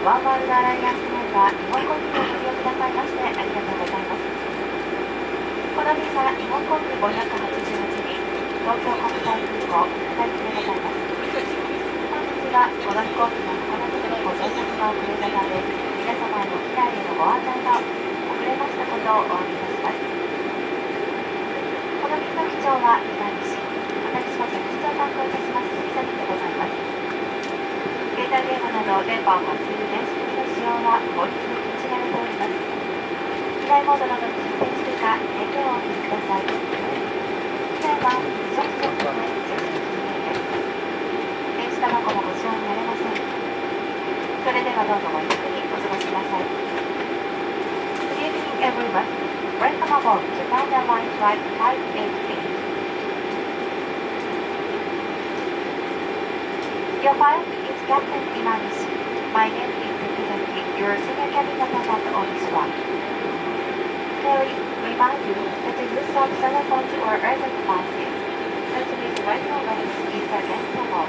ワンワールドアライアンスメンバー日本航空をご利用くださいましてありがとうございます。この便は日本航空588便、東京国際空港離陸でございます。本日はこの飛行機の函館にご到着が遅れたため、皆様への機内へのご案内が遅れましたことをお詫びいたします。この便の機長は2番士、私は客室を担当いたします杉崎でございます。携帯電話など電波を発する電子機器の使用は法律で禁止されております。機内モードなどに設定するか電源をお切りください。機内は非常時速度で電子タバコもご使用になれません。それではどうぞごゆっくりお過ごしください。Good evening everyone. Welcome aboard Japan Airlines Flight 588. Your pilot is Captain Imanishi. My name is Sekizaki, your senior cabin attendant on this flight. May we remind you that the use of cell phones or other devices, such as radio waves, is against the law.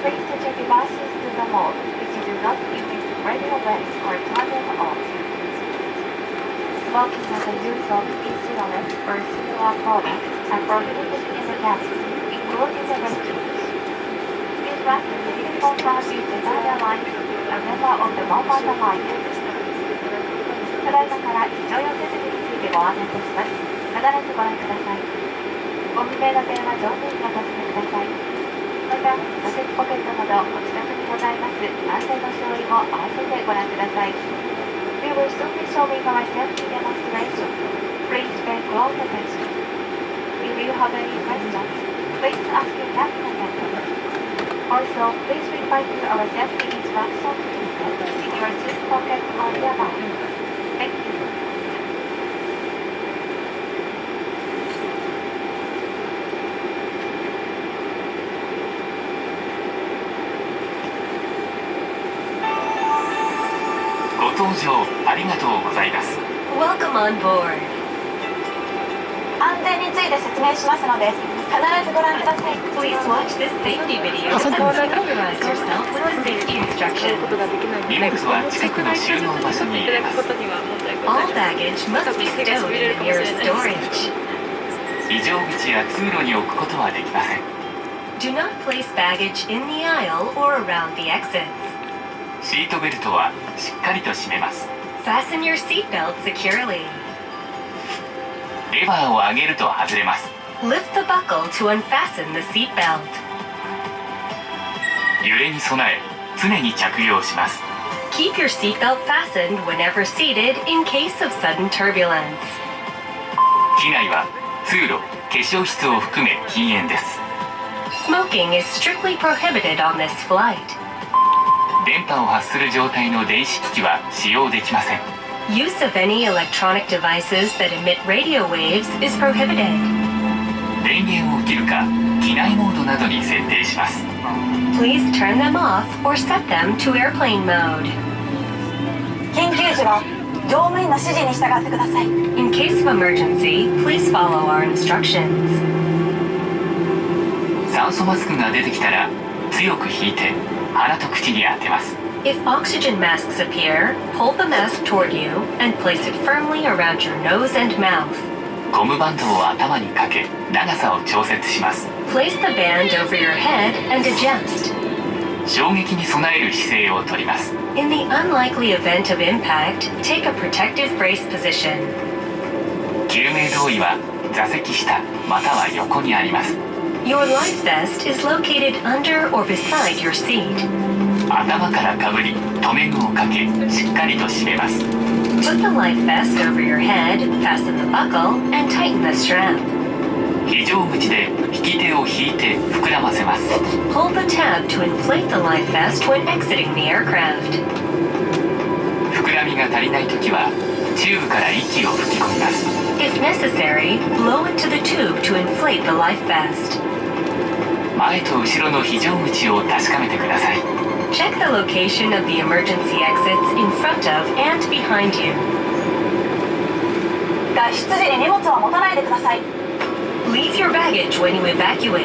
Please switch your devices to the mode which do not emit radio waves or turn them off. Smoking and the use of e-cigarettes or similar products are prohibited in the cabin, including the restroom. Please confirm with the airline a member of the Mobile Alliance. ただいまから非常用設備についてご案内いたします。必ずご覧ください。ご不明な点は上手にお尋ねください。また、座席ポケットなどお近くにございます安全の証印を合わせてご覧ください。We will soon be showing our safety demonstration. Please pay close attention. If you have any questions, please ask your captain attendant.Also, please refer to our safety instructions in your seat pocket on your back. Thank you. ご搭乗ありがとうございます。Welcome on board. 安全について説明しますので、必ずご覧ください。 Please watch this safety video and familiarize yourself with the safety instructions. 荷物は近くの収納場所に入れます。All baggage must be stowed in the nearest storage. 非常口や通路に置くことはできません。Do not place baggage in the aisle or around the exits. シートベルトはしっかりと締めます。Fasten your seatbelt securely. レバーを上げると外れます。Lift the buckle to unfasten the seatbelt. 揺れに備え、常に着用します。Keep your seatbelt fastened whenever seated in case of sudden turbulence. 機内は通路、化粧室を含め禁煙です。Smoking is strictly prohibited on this flight. 電波を発する状態の電子機器は使用できません。Use of any electronic devices that emit radio waves is prohibited. 電源を切るか、機内モードなどに設定します。Please turn them off or set them to airplane mode. 緊急時は乗務員の指示に従ってください。In case of emergency, please follow our instructions. 酸素マスクが出てきたら、強く引いて鼻と口に当てます。If oxygen masks appear, hold the mask toward you and place it firmly around your nose and mouth. ゴムバンドを頭にかけ、長さを調節します。Place the band over your head and adjust. 衝撃に備える姿勢をとります。In the unlikely event of impact, take a protective brace position. 救命胴衣は座席下または横にあります。Your life vest is located under or beside your seat. 頭からかぶり、留め具をかけ、しっかりと締めます。Put the life vest over your head, fasten the buckle, and tighten the strap. 非常口で引き手を引いて膨らませます。Hold the tab to inflate the life vest when exiting the aircraft. 膨らみが足りないときは、チューブから息を吹き込みます。If necessary, blow into the tube to inflate the life vest. 前と後ろの非常口を確かめてください。Check the location of the emergency exits in front of and behind you. 脱出時に荷物を持たないでください。Leave your baggage when you evacuate.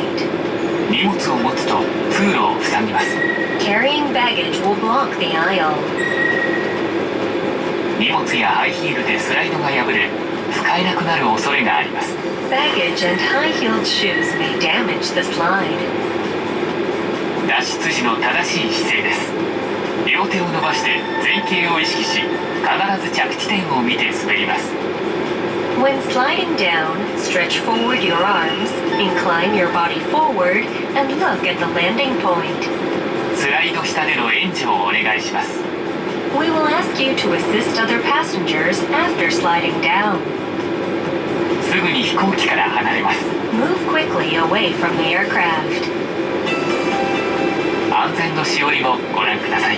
荷物を持つと通路を塞ぎます。Carrying baggage will block the aisle. 荷物やハイヒールでスライドが破れ使えなくなる恐れがあります。 Baggage and high-heeled shoes may damage the slide. 脱出時の正しい姿勢です。両手を伸ばして前傾を意識し、必ず着地点を見て滑ります。 When sliding down, stretch forward your arms, incline your body forward, and look at the landing point. スライド下での援助をお願いします。 We will ask you to assist other passengers after sliding down. すぐに飛行機から離れます。 Move quickly away from the aircraft. 安全のしおりもご覧ください。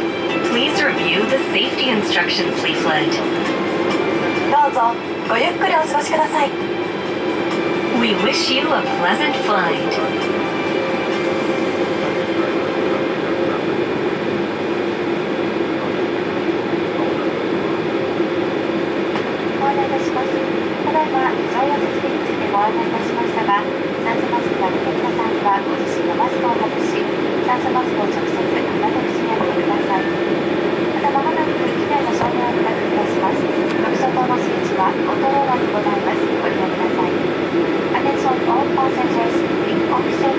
Please review the safety instructions leaflet. どうぞごゆっくりお過ごしください。 We wish you a pleasant flight. ご案内いたします。ただいま乗用設備についてご案内いたしましたが、酸素マスクが出てきた際にはご自身のマスクを外し、酸素マスクを直接鼻と口に当ててください。またまもなく機内の照明を暗くいたします。特殊灯のスイッチはオートローラーにございます。ご利用ください。Attention all passengers, the officer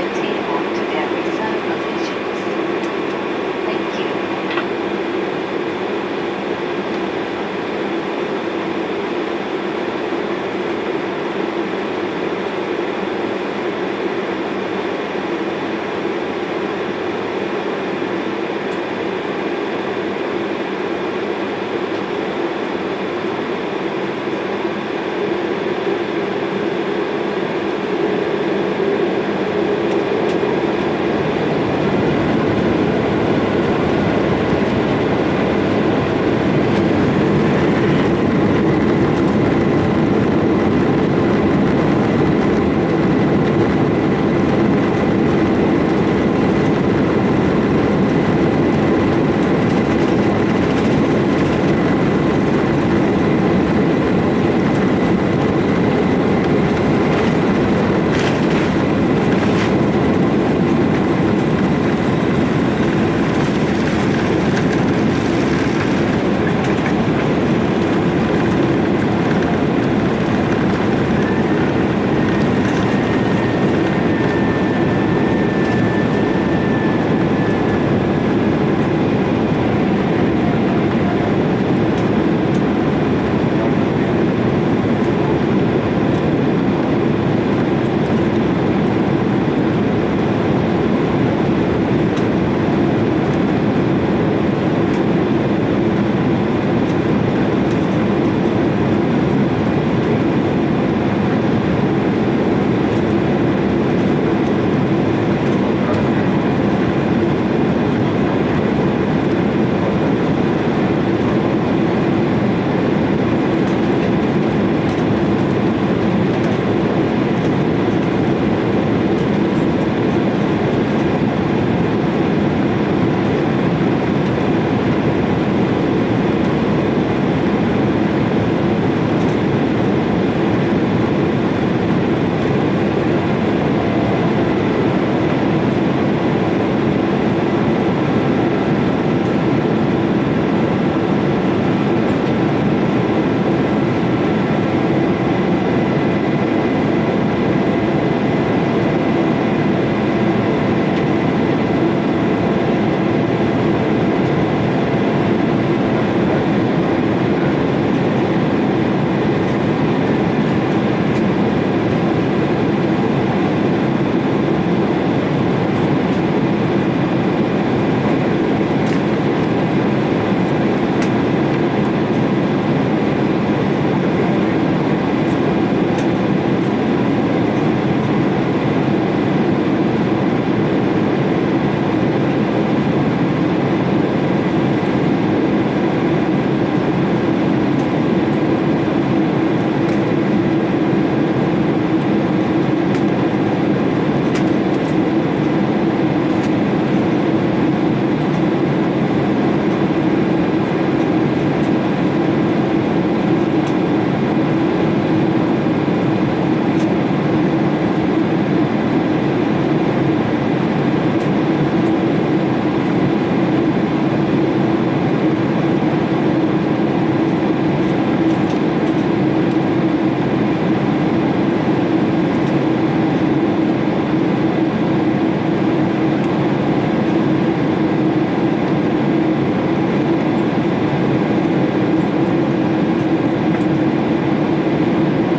and take